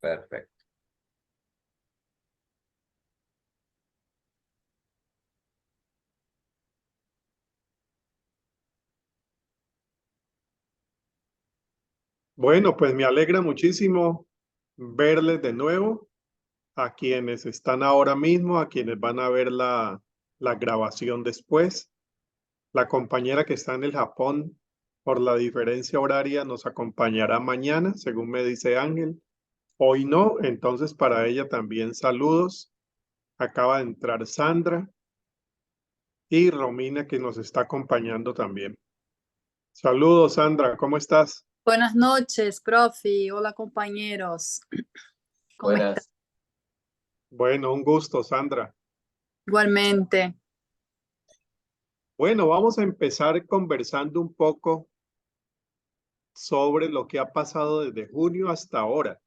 Perfecto. Bueno, pues me alegra muchísimo verles de nuevo, a quienes están ahora mismo, a quienes van a ver la grabación después. La compañera que está en el Japón, por la diferencia horaria, nos acompañará mañana, según me dice Ángel. Hoy no, entonces para ella también saludos. Acaba de entrar Sandra y Romina, que nos está acompañando también. Saludos, Sandra, ¿cómo estás? Buenas noches, profe. Hola, compañeros. ¿Cómo están? Buenas. Bueno, un gusto, Sandra. Igualmente. Bueno, vamos a empezar conversando un poco sobre lo que ha pasado desde junio hasta ahora.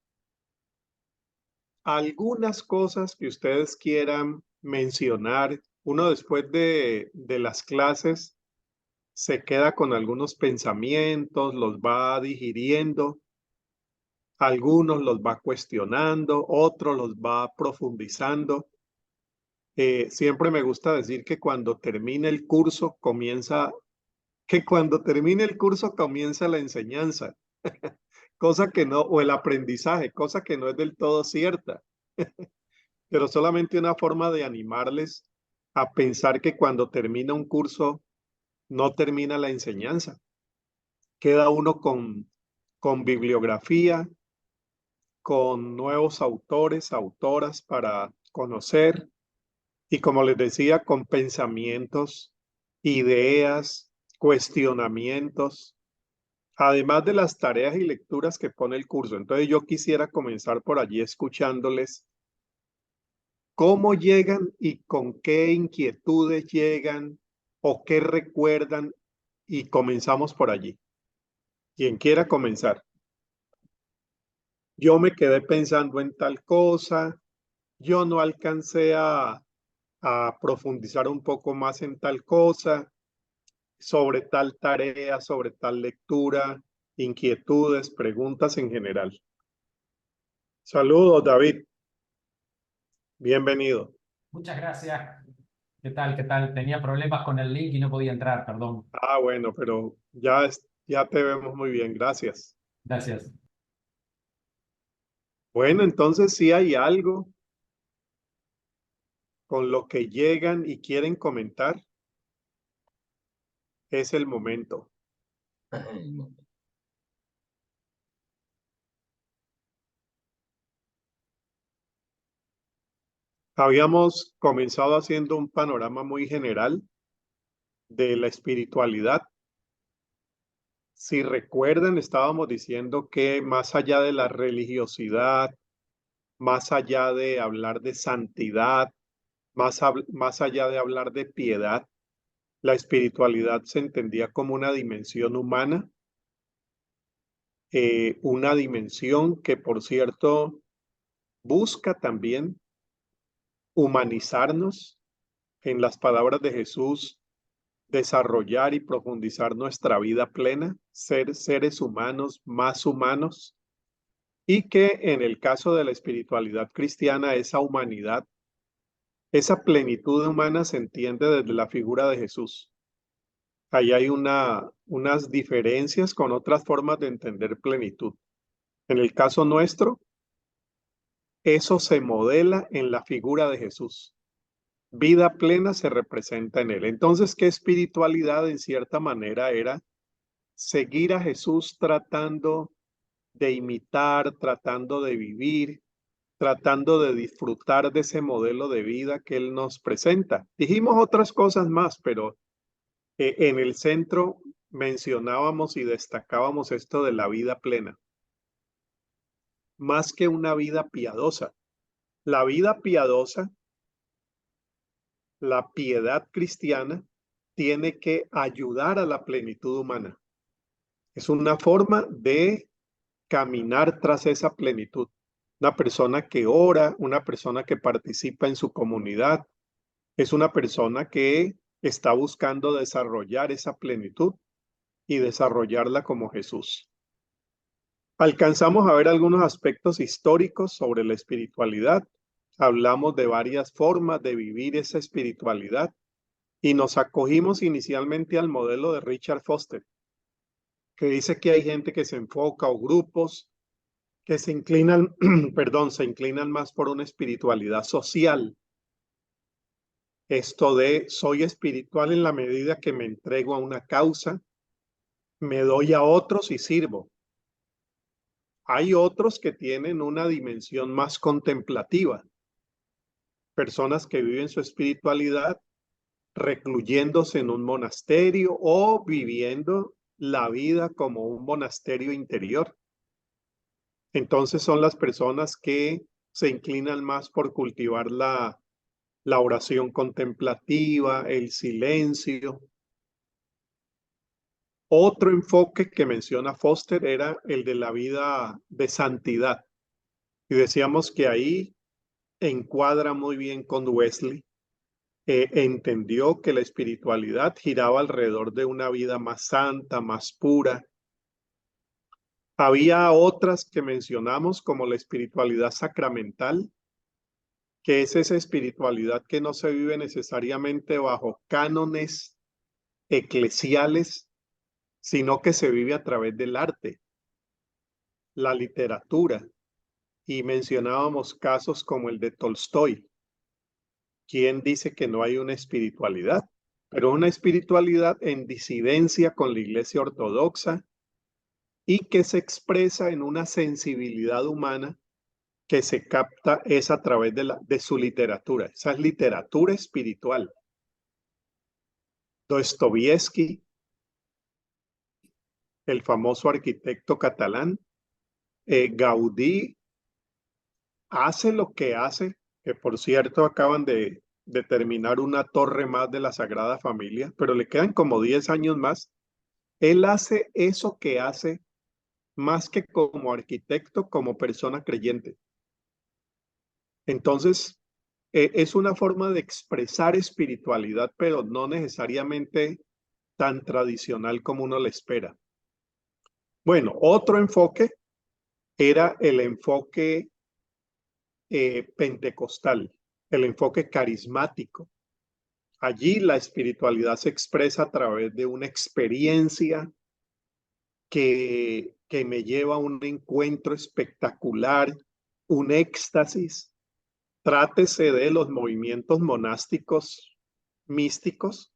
Algunas cosas que ustedes quieran mencionar. Uno después de las clases se queda con algunos pensamientos, los va digiriendo, algunos los va cuestionando, otros los va profundizando. Siempre me gusta decir que cuando termine el curso comienza la enseñanza, cosa que no, o el aprendizaje, cosa que no es del todo cierta, pero solamente una forma de animarles a pensar que cuando termina un curso no termina la enseñanza. Queda uno con bibliografía, con nuevos autores, autoras para conocer y como les decía, con pensamientos, ideas, cuestionamientos, además de las tareas y lecturas que pone el curso. Entonces yo quisiera comenzar por allí escuchándoles cómo llegan y con qué inquietudes llegan o qué recuerdan y comenzamos por allí. Quien quiera comenzar. Yo me quedé pensando en tal cosa, yo no alcancé a profundizar un poco más en tal cosa, sobre tal tarea, sobre tal lectura, inquietudes, preguntas en general. Saludos, David. Bienvenido. Muchas gracias. ¿Qué tal? ¿Qué tal? Tenía problemas con el link y no podía entrar, perdón. Ah, bueno, pero ya te vemos muy bien, gracias. Gracias. Bueno, entonces sí hay algo con lo que llegan y quieren comentar. Es el momento. Habíamos comenzado haciendo un panorama muy general de la espiritualidad. Si recuerdan, estábamos diciendo que más allá de la religiosidad, más allá de hablar de santidad, más allá de hablar de piedad, la espiritualidad se entendía como una dimensión humana, una dimensión que, por cierto, busca también humanizarnos, en las palabras de Jesús, desarrollar y profundizar nuestra vida plena, ser seres humanos más humanos, y que en el caso de la espiritualidad cristiana, esa humanidad, esa plenitud humana se entiende desde la figura de Jesús. Ahí hay unas diferencias con otras formas de entender plenitud. En el caso nuestro, eso se modela en la figura de Jesús. Vida plena se representa en él. Entonces, ¿qué espiritualidad en cierta manera era? Seguir a Jesús tratando de imitar, tratando de vivir, tratando de disfrutar de ese modelo de vida que él nos presenta. Dijimos otras cosas más, pero en el centro mencionábamos y destacábamos esto de la vida plena, más que una vida piadosa. La vida piadosa, la piedad cristiana, tiene que ayudar a la plenitud humana. Es una forma de caminar tras esa plenitud. Una persona que ora, una persona que participa en su comunidad, es una persona que está buscando desarrollar esa plenitud y desarrollarla como Jesús. Alcanzamos a ver algunos aspectos históricos sobre la espiritualidad. Hablamos de varias formas de vivir esa espiritualidad y nos acogimos inicialmente al modelo de Richard Foster, que dice que hay gente que se enfoca o grupos que se inclinan, perdón, se inclinan más por una espiritualidad social. Esto de soy espiritual en la medida que me entrego a una causa, me doy a otros y sirvo. Hay otros que tienen una dimensión más contemplativa, personas que viven su espiritualidad recluyéndose en un monasterio o viviendo la vida como un monasterio interior. Entonces son las personas que se inclinan más por cultivar la oración contemplativa, el silencio. Otro enfoque que menciona Foster era el de la vida de santidad. Y decíamos que ahí encuadra muy bien con Wesley. Entendió que la espiritualidad giraba alrededor de una vida más santa, más pura. Había otras que mencionamos como la espiritualidad sacramental, que es esa espiritualidad que no se vive necesariamente bajo cánones eclesiales, sino que se vive a través del arte, la literatura, y mencionábamos casos como el de Tolstoy, quien dice que no hay una espiritualidad, pero una espiritualidad en disidencia con la Iglesia Ortodoxa y que se expresa en una sensibilidad humana que se capta es a través de su literatura. Esa es literatura espiritual. Dostoyevsky, el famoso arquitecto catalán, Gaudí, hace lo que hace, que por cierto acaban de terminar una torre más de la Sagrada Familia, pero le quedan como 10 años más. Él hace eso que hace más que como arquitecto, como persona creyente. Entonces, es una forma de expresar espiritualidad, pero no necesariamente tan tradicional como uno le espera. Bueno, otro enfoque era el enfoque pentecostal, el enfoque carismático. Allí la espiritualidad se expresa a través de una experiencia que me lleva a un encuentro espectacular, un éxtasis. Trátese de los movimientos monásticos místicos,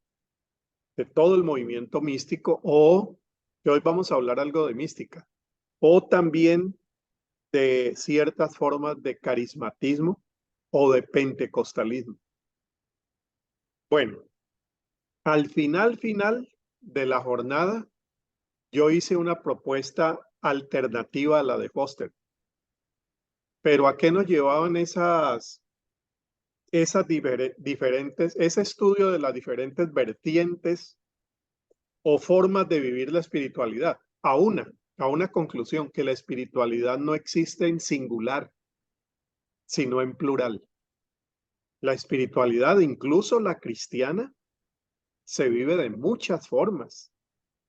de todo el movimiento místico, o que hoy vamos a hablar algo de mística, o también de ciertas formas de carismatismo o de pentecostalismo. Bueno, al final de la jornada, yo hice una propuesta alternativa a la de Foster. Pero ¿a qué nos llevaban esas diferentes, ese estudio de las diferentes vertientes o formas de vivir la espiritualidad? A una conclusión, que la espiritualidad no existe en singular, sino en plural. La espiritualidad, incluso la cristiana, se vive de muchas formas.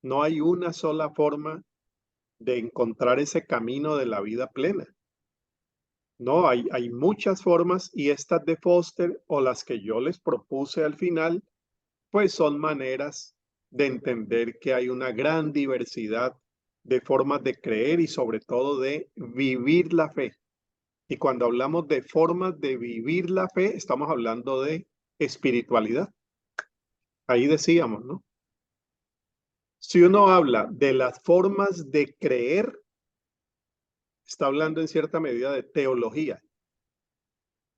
No hay una sola forma de encontrar ese camino de la vida plena. No, hay muchas formas, y estas de Foster o las que yo les propuse al final, pues son maneras de entender que hay una gran diversidad de formas de creer y sobre todo de vivir la fe. Y cuando hablamos de formas de vivir la fe, estamos hablando de espiritualidad. Ahí decíamos, ¿no? Si uno habla de las formas de creer, está hablando en cierta medida de teología.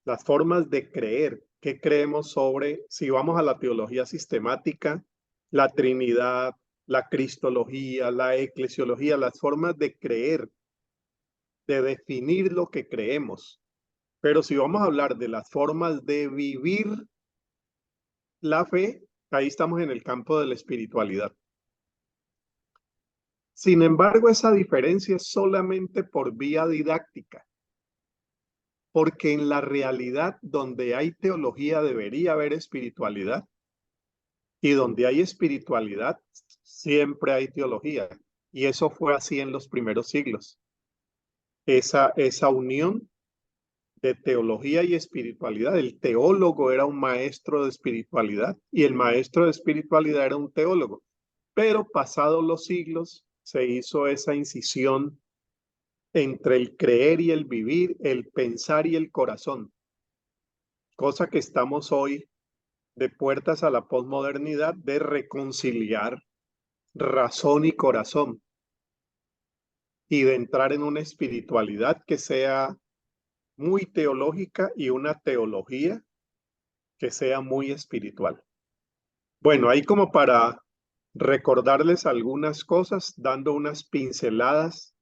Las formas de creer, ¿qué creemos sobre, si vamos a la teología sistemática, la Trinidad, la Cristología, la Eclesiología, las formas de creer, de definir lo que creemos? Pero si vamos a hablar de las formas de vivir la fe, ahí estamos en el campo de la espiritualidad. Sin embargo, esa diferencia es solamente por vía didáctica, porque en la realidad donde hay teología debería haber espiritualidad, y donde hay espiritualidad siempre hay teología, y eso fue así en los primeros siglos. esa unión de teología y espiritualidad. El teólogo era un maestro de espiritualidad y el maestro de espiritualidad era un teólogo. Pero pasados los siglos se hizo esa incisión entre el creer y el vivir, el pensar y el corazón, cosa que estamos hoy de puertas a la posmodernidad de reconciliar razón y corazón y de entrar en una espiritualidad que sea muy teológica y una teología que sea muy espiritual. Bueno, ahí como para recordarles algunas cosas, dando unas pinceladas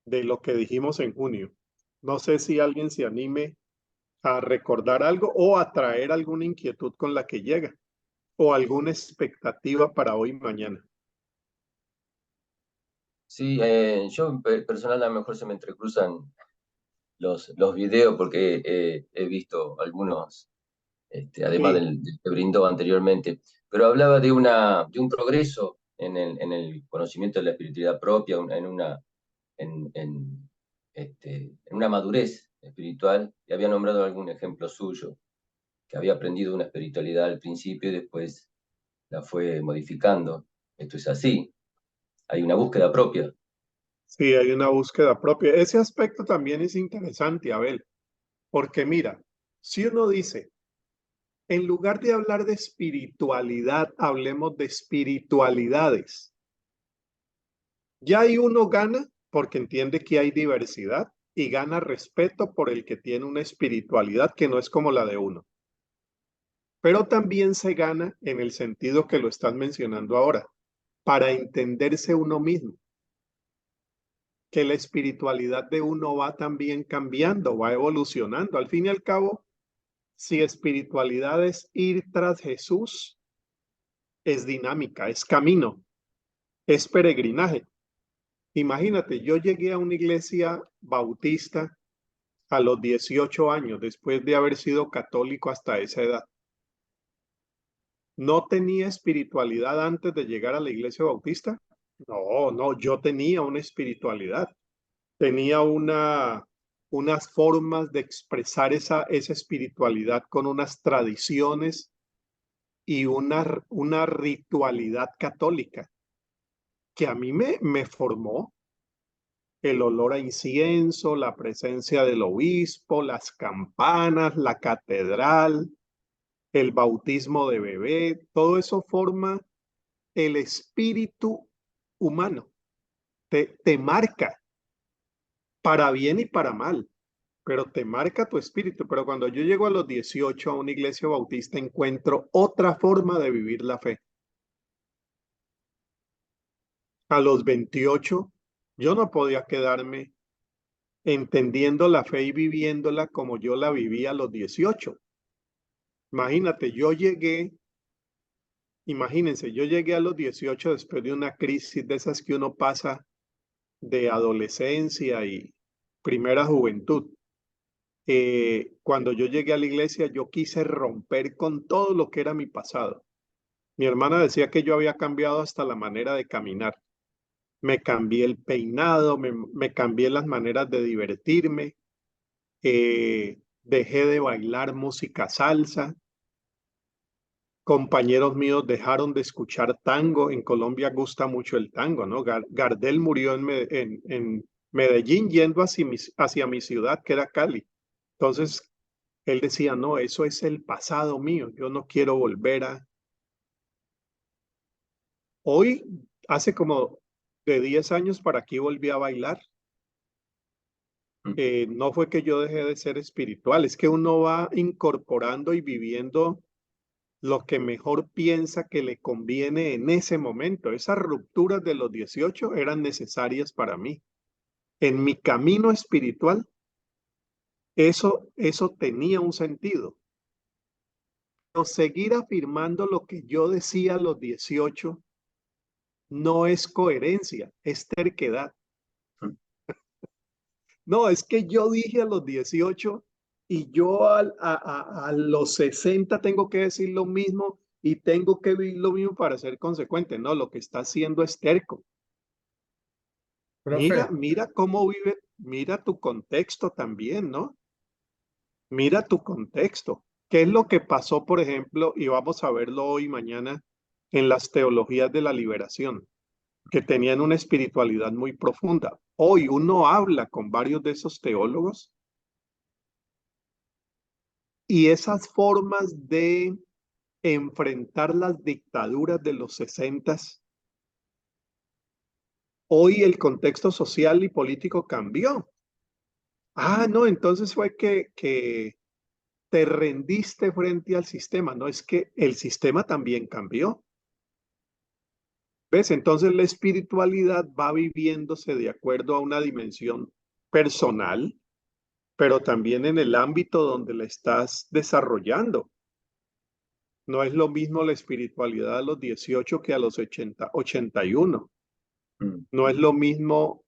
de lo que dijimos en junio. No sé si alguien se anime a recordar algo o a traer alguna inquietud con la que llega o alguna expectativa para hoy y mañana. Sí, yo personal a lo mejor se me entrecruzan los videos porque he visto algunos, además Sí, del que brindó anteriormente, pero hablaba de un progreso en el conocimiento de la espiritualidad propia, en, en una madurez espiritual, y había nombrado algún ejemplo suyo, que había aprendido una espiritualidad al principio y después la fue modificando. Esto es así, hay una búsqueda propia. sí, hay una búsqueda propia. Ese aspecto también es interesante, Abel, porque mira, si uno dice, en lugar de hablar de espiritualidad, hablemos de espiritualidades. Ya ahí uno gana porque entiende que hay diversidad y gana respeto por el que tiene una espiritualidad que no es como la de uno. Pero también se gana en el sentido que lo están mencionando ahora, para entenderse uno mismo, que la espiritualidad de uno va también cambiando, va evolucionando. Al fin y al cabo, si espiritualidad es ir tras Jesús, es dinámica, es camino, es peregrinaje. Imagínate, yo llegué a una iglesia bautista a los 18 años, después de haber sido católico hasta esa edad. ¿No tenía espiritualidad antes de llegar a la iglesia bautista? No, no, yo tenía una espiritualidad, tenía unas formas de expresar esa espiritualidad con unas tradiciones y una ritualidad católica que a mí me formó. El olor a incienso, la presencia del obispo, las campanas, la catedral, el bautismo de bebé, todo eso forma el espíritu humano. Te marca para bien y para mal, pero te marca tu espíritu. Pero cuando yo llego a los 18 a una iglesia bautista, encuentro otra forma de vivir la fe. A los 28, yo no podía quedarme entendiendo la fe y viviéndola como yo la vivía a los 18. Imagínate, imagínense, yo llegué a los 18 después de una crisis de esas que uno pasa de adolescencia y primera juventud. Cuando yo llegué a la iglesia, yo quise romper con todo lo que era mi pasado. Mi hermana decía que yo había cambiado hasta la manera de caminar. Me cambié el peinado, me cambié las maneras de divertirme, dejé de bailar música salsa. Compañeros míos dejaron de escuchar tango. En Colombia gusta mucho el tango, ¿no? Gardel murió en Medellín yendo hacia mi ciudad, que era Cali. Entonces, él decía, no, eso es el pasado mío, yo no quiero volver a... Hoy, hace como de 10 años para aquí volví a bailar. No fue que yo dejé de ser espiritual, es que uno va incorporando y viviendo lo que mejor piensa que le conviene en ese momento. Esas rupturas de los 18 eran necesarias para mí. En mi camino espiritual, eso tenía un sentido. Pero seguir afirmando lo que yo decía a los 18 no es coherencia, es terquedad. No, es que yo dije a los 18 y yo a los 60 tengo que decir lo mismo y tengo que vivir lo mismo para ser consecuente. No, lo que está haciendo es terco. Profe, Mira cómo vive mira tu contexto también, ¿no? Mira tu contexto. ¿Qué es lo que pasó, por ejemplo, y vamos a verlo hoy y mañana en las teologías de la liberación, que tenían una espiritualidad muy profunda? Hoy uno habla con varios de esos teólogos y esas formas de enfrentar las dictaduras de los 60, hoy el contexto social y político cambió. Ah, no, entonces fue que te rendiste frente al sistema. No, es que el sistema también cambió. ¿Ves? Entonces la espiritualidad va viviéndose de acuerdo a una dimensión personal, pero también en el ámbito donde la estás desarrollando. No es lo mismo la espiritualidad a los 18 que a los 81. Mm. No es lo mismo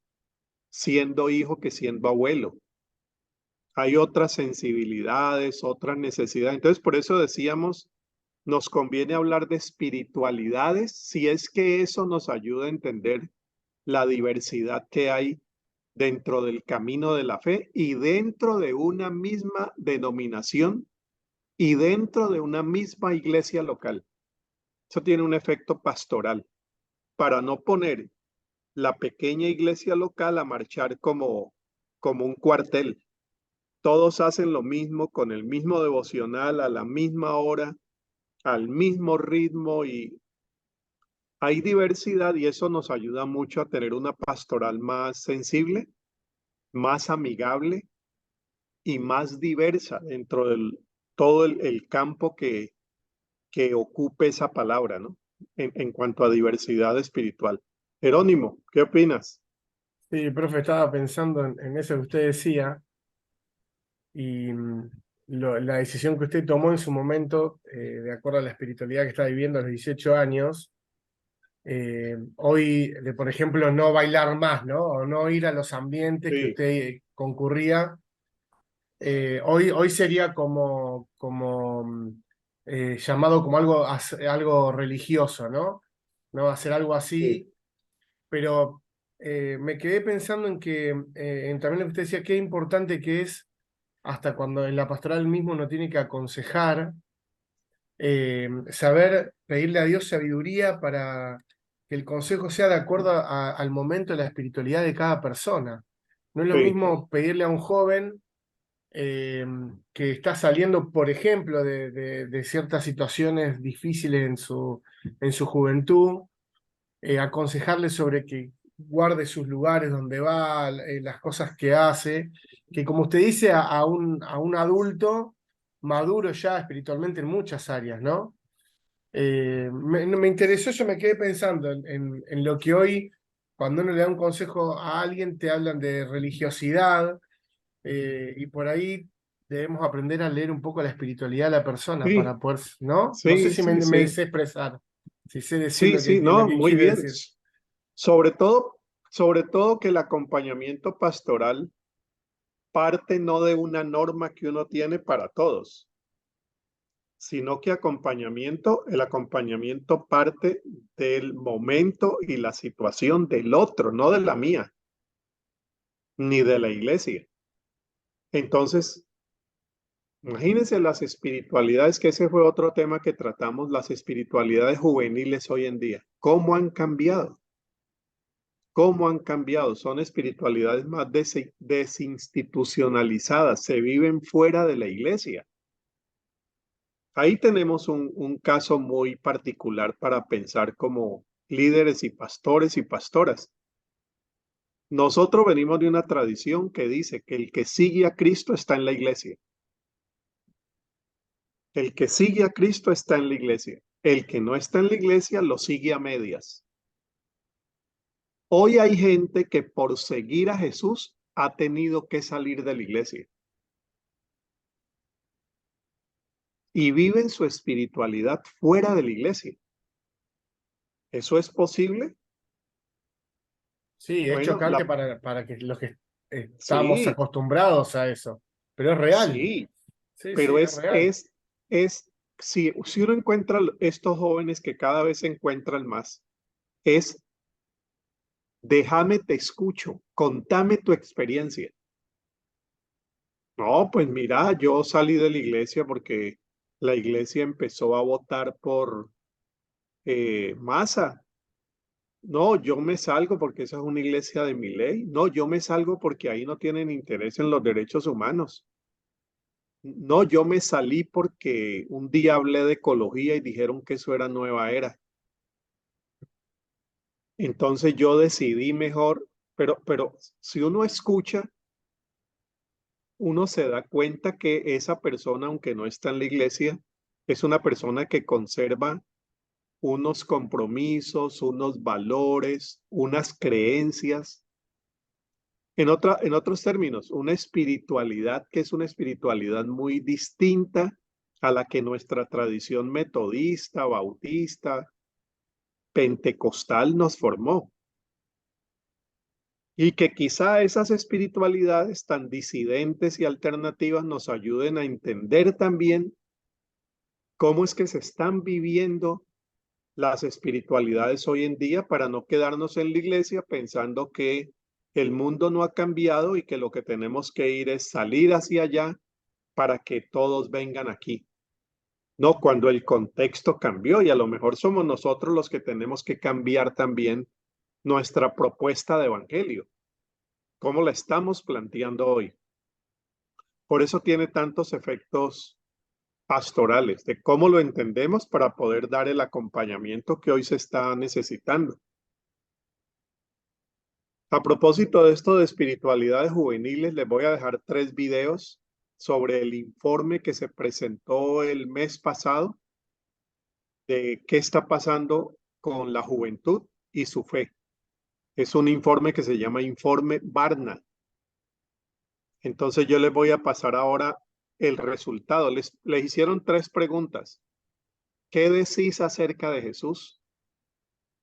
siendo hijo que siendo abuelo. Hay otras sensibilidades, otras necesidades. Entonces, por eso decíamos, nos conviene hablar de espiritualidades si es que eso nos ayuda a entender la diversidad que hay dentro del camino de la fe y dentro de una misma denominación y dentro de una misma iglesia local. Eso tiene un efecto pastoral para no poner la pequeña iglesia local a marchar como un cuartel. Todos hacen lo mismo con el mismo devocional a la misma hora, al mismo ritmo y hay diversidad y eso nos ayuda mucho a tener una pastoral más sensible, más amigable y más diversa dentro del todo el campo que ocupe esa palabra, ¿no? En cuanto a diversidad espiritual. Jerónimo, ¿qué opinas? Sí, profe, estaba pensando en eso que usted decía y la decisión que usted tomó en su momento, de acuerdo a la espiritualidad que está viviendo a los 18 años, hoy, de por ejemplo, no bailar más, ¿no? O no ir a los ambientes que Sí, usted concurría, hoy sería llamado como algo religioso, ¿no? ¿No? Hacer algo sí, así, pero me quedé pensando en que, también lo que usted decía, qué importante que es, hasta cuando en la pastoral mismo uno tiene que aconsejar, saber pedirle a Dios sabiduría para que el consejo sea de acuerdo al momento de la espiritualidad de cada persona. No es lo sí, mismo pedirle a un joven eh, que está saliendo, por ejemplo, de ciertas situaciones difíciles en su juventud, aconsejarle sobre que guarde sus lugares donde va, las cosas que hace, que como usted dice, a un adulto maduro ya espiritualmente en muchas áreas, ¿no? Me interesó, yo me quedé pensando en lo que hoy, cuando uno le da un consejo a alguien, te hablan de religiosidad, y por ahí debemos aprender a leer un poco la espiritualidad de la persona sí, para poder, ¿no? No sé sí, si sí, me sí, sé expresar, si sé decir sí, sí, lo no, que muy quiere bien. decir. Sobre todo que el acompañamiento pastoral parte no de una norma que uno tiene para todos, sino que el acompañamiento parte del momento y la situación del otro, no de la mía, ni de la iglesia. Entonces, imagínense las espiritualidades, que ese fue otro tema que tratamos, las espiritualidades juveniles hoy en día. ¿Cómo han cambiado? ¿Cómo han cambiado? Son espiritualidades más desinstitucionalizadas, se viven fuera de la iglesia. Ahí tenemos un caso muy particular para pensar como líderes y pastores y pastoras. Nosotros venimos de una tradición que dice que el que sigue a Cristo está en la iglesia. El que sigue a Cristo está en la iglesia. El que no está en la iglesia lo sigue a medias. Hoy hay gente que por seguir a Jesús ha tenido que salir de la iglesia y viven su espiritualidad fuera de la iglesia. ¿Eso es posible? Sí, es Bueno, chocante para que los que estamos sí, acostumbrados a eso, pero es real. sí, Sí, sí, pero es real. si uno encuentra estos jóvenes que cada vez se encuentran más, es Déjame, te escucho, contame tu experiencia. No, pues mira, yo salí de la iglesia porque la iglesia empezó a votar por Massa. No, yo me salgo porque esa es una iglesia de mi ley. No, yo me salgo porque ahí no tienen interés en los derechos humanos. No, yo me salí porque un día hablé de ecología y dijeron que eso era nueva era. Entonces yo decidí mejor, pero si uno escucha, uno se da cuenta que esa persona, aunque no está en la iglesia, es una persona que conserva unos compromisos, unos valores, unas creencias. En otros términos, una espiritualidad que es una espiritualidad muy distinta a la que nuestra tradición metodista, bautista, pentecostal nos formó. Y que quizá esas espiritualidades tan disidentes y alternativas nos ayuden a entender también cómo es que se están viviendo las espiritualidades hoy en día para no quedarnos en la iglesia pensando que el mundo no ha cambiado y que lo que tenemos que ir es salir hacia allá para que todos vengan aquí. No, cuando el contexto cambió y a lo mejor somos nosotros los que tenemos que cambiar también nuestra propuesta de evangelio. ¿Cómo la estamos planteando hoy? Por eso tiene tantos efectos pastorales, de cómo lo entendemos para poder dar el acompañamiento que hoy se está necesitando. A propósito de esto de espiritualidades juveniles, les voy a dejar 3 videos sobre el informe que se presentó el mes pasado de qué está pasando con la juventud y su fe. Es un informe que se llama Informe Barna. Entonces yo les voy a pasar ahora el resultado. Les hicieron 3 preguntas. ¿Qué decís acerca de Jesús?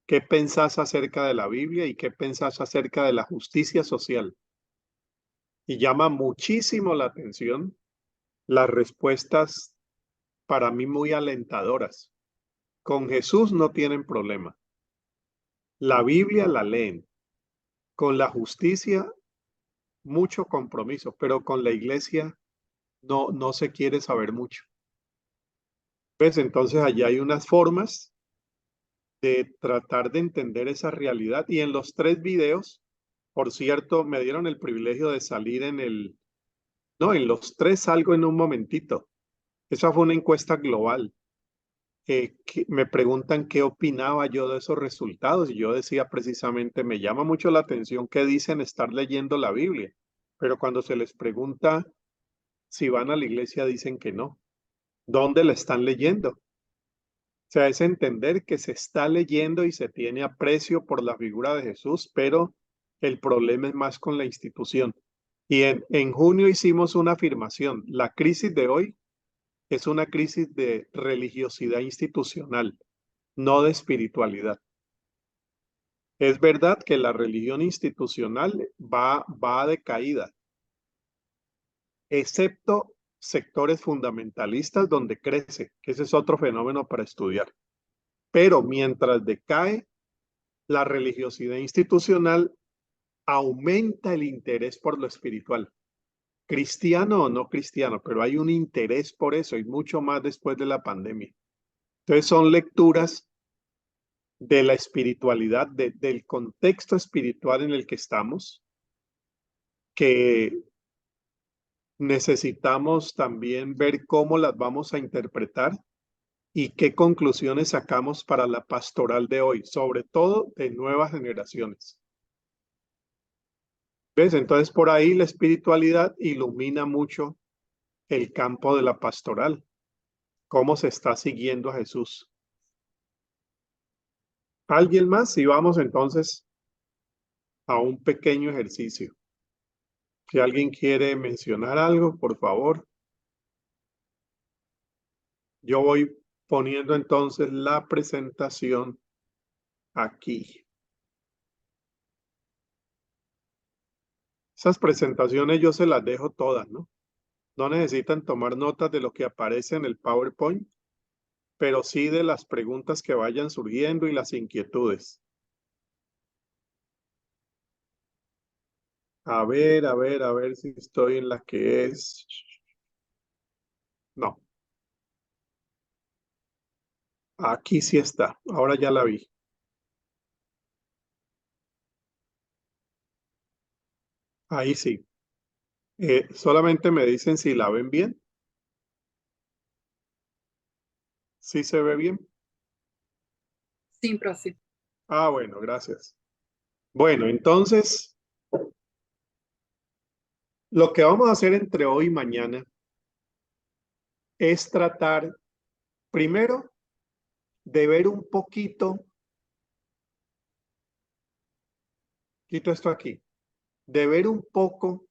¿Qué pensás acerca de la Biblia? ¿Y qué pensás acerca de la justicia social? Y llama muchísimo la atención las respuestas para mí muy alentadoras. Con Jesús no tienen problema. La Biblia la leen. Con la justicia, mucho compromiso, pero con la iglesia no se quiere saber mucho. ¿Ves? Entonces allá hay unas formas de tratar de entender esa realidad. Y en los 3 videos, por cierto, me dieron el privilegio de salir en los 3 salgo en un momentito. Esa fue una encuesta global. Me preguntan qué opinaba yo de esos resultados y yo decía precisamente, me llama mucho la atención que dicen estar leyendo la Biblia, pero cuando se les pregunta si van a la iglesia dicen que no. ¿Dónde la están leyendo? O sea, es entender que se está leyendo y se tiene aprecio por la figura de Jesús, pero el problema es más con la institución. Y en junio hicimos una afirmación, la crisis de hoy es una crisis de religiosidad institucional, no de espiritualidad. Es verdad que la religión institucional va de caída, excepto sectores fundamentalistas donde crece, que ese es otro fenómeno para estudiar. Pero mientras decae la religiosidad institucional, aumenta el interés por lo espiritual. Cristiano o no cristiano, pero hay un interés por eso y mucho más después de la pandemia. Entonces son lecturas de la espiritualidad, del contexto espiritual en el que estamos, que necesitamos también ver cómo las vamos a interpretar y qué conclusiones sacamos para la pastoral de hoy, sobre todo de nuevas generaciones. ¿Ves? Entonces por ahí la espiritualidad ilumina mucho el campo de la pastoral, cómo se está siguiendo a Jesús. ¿Alguien más? Y vamos entonces a un pequeño ejercicio. Si alguien quiere mencionar algo, por favor. Yo voy poniendo entonces la presentación aquí. Esas presentaciones yo se las dejo todas, ¿no? No necesitan tomar notas de lo que aparece en el PowerPoint, pero sí de las preguntas que vayan surgiendo y las inquietudes. A ver si estoy en la que es. No, aquí sí está. Ahora ya la vi. Ahí sí. Solamente me dicen si la ven bien. ¿Sí se ve bien? Sim, prof. Ah, bueno, gracias. Bueno, entonces, lo que vamos a hacer entre hoy y mañana es tratar, primero, de ver un poquito, quito esto aquí, de ver un poco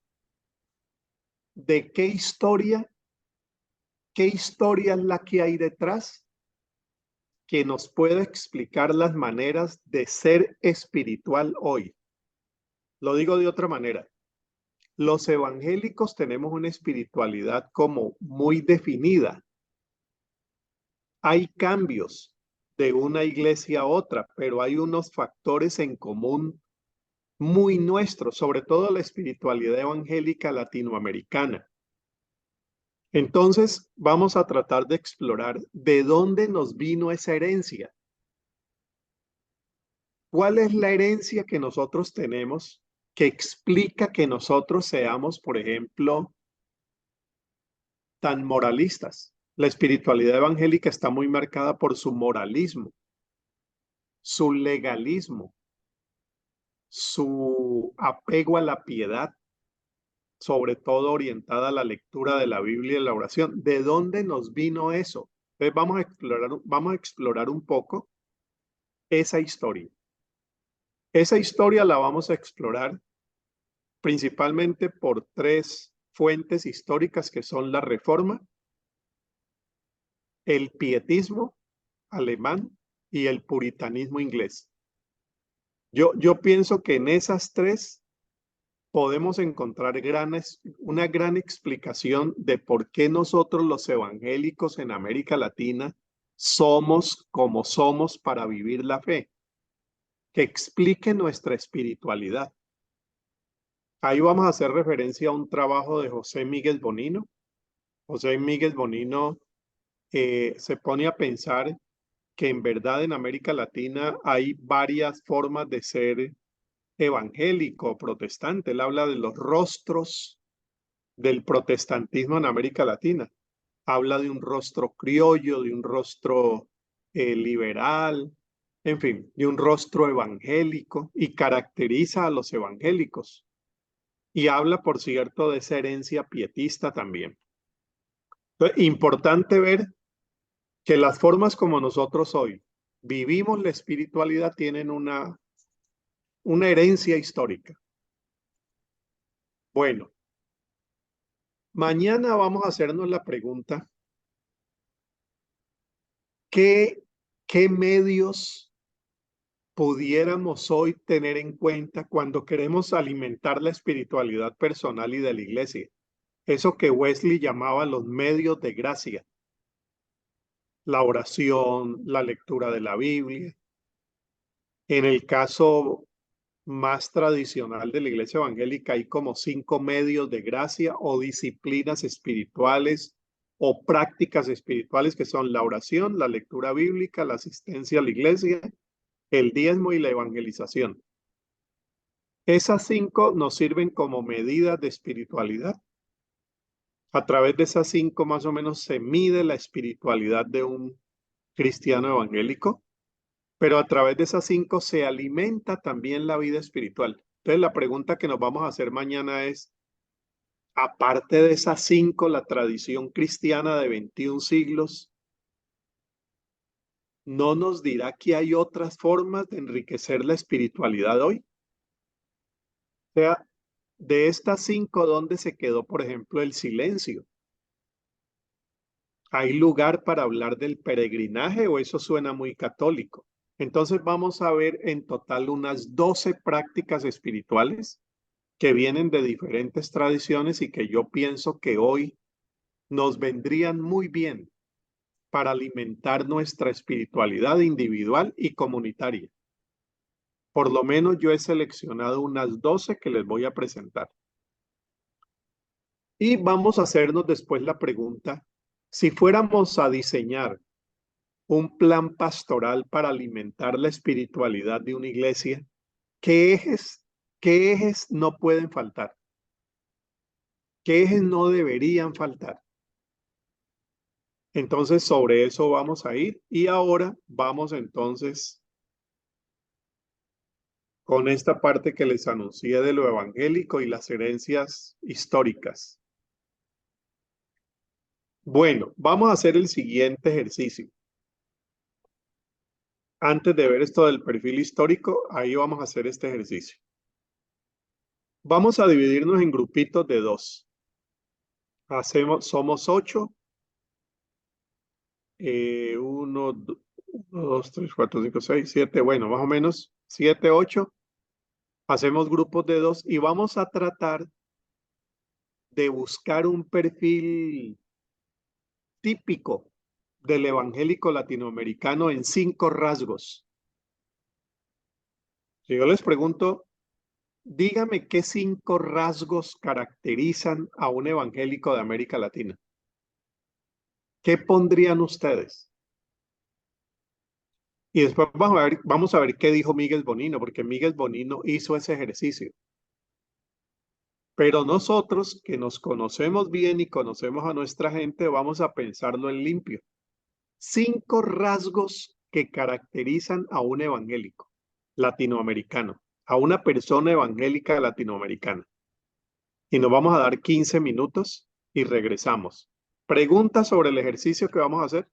de qué historia es la que hay detrás que nos puede explicar las maneras de ser espiritual hoy. Lo digo de otra manera. Los evangélicos tenemos una espiritualidad como muy definida. Hay cambios de una iglesia a otra, pero hay unos factores en común muy nuestros, sobre todo la espiritualidad evangélica latinoamericana. Entonces, vamos a tratar de explorar de dónde nos vino esa herencia. ¿Cuál es la herencia que nosotros tenemos que explica que nosotros seamos, por ejemplo, tan moralistas? La espiritualidad evangélica está muy marcada por su moralismo, su legalismo, su apego a la piedad, sobre todo orientada a la lectura de la Biblia y la oración. ¿De dónde nos vino eso? Entonces vamos a explorar un poco esa historia. Esa historia la vamos a explorar principalmente por tres fuentes históricas que son la Reforma, el pietismo alemán y el puritanismo inglés. Yo pienso que en esas tres podemos encontrar una gran explicación de por qué nosotros los evangélicos en América Latina somos como somos para vivir la fe, que explique nuestra espiritualidad. Ahí vamos a hacer referencia a un trabajo de José Miguel Bonino. José Miguel Bonino se pone a pensar que en verdad en América Latina hay varias formas de ser evangélico, protestante. Él habla de los rostros del protestantismo en América Latina. Habla de un rostro criollo, de un rostro liberal, en fin, de un rostro evangélico y caracteriza a los evangélicos. Y habla, por cierto, de esa herencia pietista también. Entonces, importante ver que las formas como nosotros hoy vivimos la espiritualidad tienen una herencia histórica. Bueno, mañana vamos a hacernos la pregunta, ¿qué medios pudiéramos hoy tener en cuenta cuando queremos alimentar la espiritualidad personal y de la iglesia? Eso que Wesley llamaba los medios de gracia. La oración, la lectura de la Biblia. En el caso más tradicional de la iglesia evangélica hay como 5 medios de gracia o disciplinas espirituales o prácticas espirituales que son la oración, la lectura bíblica, la asistencia a la iglesia, el diezmo y la evangelización. Esas 5 nos sirven como medidas de espiritualidad. A través de esas 5 más o menos se mide la espiritualidad de un cristiano evangélico, pero a través de esas 5 se alimenta también la vida espiritual. Entonces la pregunta que nos vamos a hacer mañana es, aparte de esas 5, la tradición cristiana de 21 siglos, ¿no nos dirá que hay otras formas de enriquecer la espiritualidad hoy? O sea, de estas 5, ¿dónde se quedó, por ejemplo, el silencio? ¿Hay lugar para hablar del peregrinaje o eso suena muy católico? Entonces vamos a ver en total unas 12 prácticas espirituales que vienen de diferentes tradiciones y que yo pienso que hoy nos vendrían muy bien para alimentar nuestra espiritualidad individual y comunitaria. Por lo menos yo he seleccionado unas 12 que les voy a presentar. Y vamos a hacernos después la pregunta, si fuéramos a diseñar un plan pastoral para alimentar la espiritualidad de una iglesia, qué ejes no pueden faltar? ¿Qué ejes no deberían faltar? Entonces, sobre eso vamos a ir. Y ahora vamos entonces con esta parte que les anuncié de lo evangélico y las herencias históricas. Bueno, vamos a hacer el siguiente ejercicio. Antes de ver esto del perfil histórico, ahí vamos a hacer este ejercicio. Vamos a dividirnos en grupitos de 2. Somos 8. 1, 2, 3, 4, 5, 6, 7, bueno, más o menos 7, 8. Hacemos grupos de 2 y vamos a tratar de buscar un perfil típico del evangélico latinoamericano en 5 rasgos. Si yo les pregunto, dígame qué 5 rasgos caracterizan a un evangélico de América Latina. ¿Qué pondrían ustedes? Y después vamos a ver qué dijo Miguel Bonino, porque Miguel Bonino hizo ese ejercicio. Pero nosotros, que nos conocemos bien y conocemos a nuestra gente, vamos a pensarlo en limpio. 5 rasgos que caracterizan a un evangélico latinoamericano, a una persona evangélica latinoamericana. Y nos vamos a dar 15 minutos y regresamos. ¿Preguntas sobre el ejercicio que vamos a hacer?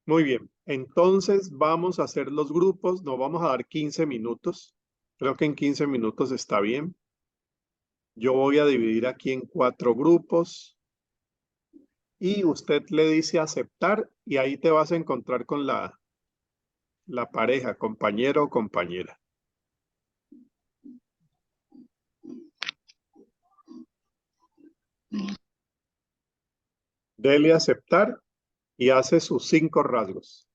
Muy bien, entonces vamos a hacer los grupos, nos vamos a dar 15 minutos. Creo que en 15 minutos está bien. Yo voy a dividir aquí en 4 grupos y usted le dice aceptar y ahí te vas a encontrar con la pareja, compañero o compañera. Dele aceptar y hace sus 5 rasgos.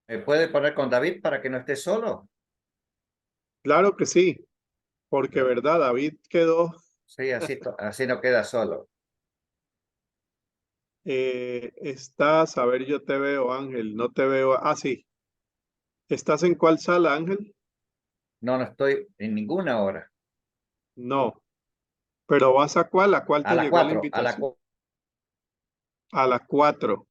¿Me puede poner con David para que no esté solo? Claro que sí, porque verdad, David quedó, Sí, así no queda solo. estás, a ver, yo te veo, Ángel, no te veo, sí. ¿Estás en cuál sala, Ángel? No, no estoy en ninguna hora. No, pero ¿vas a cuál? ¿A cuál A te las llegó la 4, invitación? A las 4.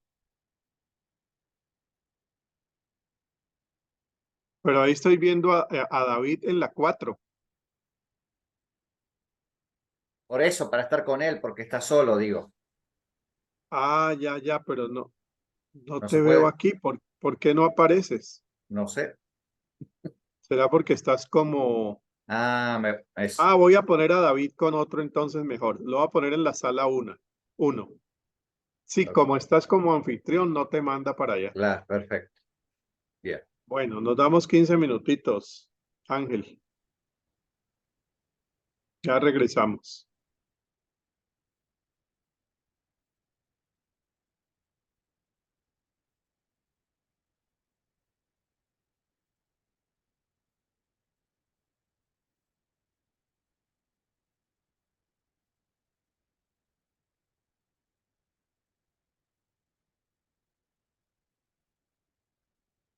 Pero ahí estoy viendo a David en la 4. Por eso, para estar con él, porque está solo, digo. Ya, pero no No te se veo puede. aquí. ¿Por qué no apareces? No sé. ¿Será porque estás como... voy a poner a David con otro entonces mejor. Lo voy a poner en la sala 1. Sí, como estás como anfitrión, no te manda para allá. Claro, perfecto. Bien. Bueno, nos damos 15 minutitos, Ángel. Ya regresamos.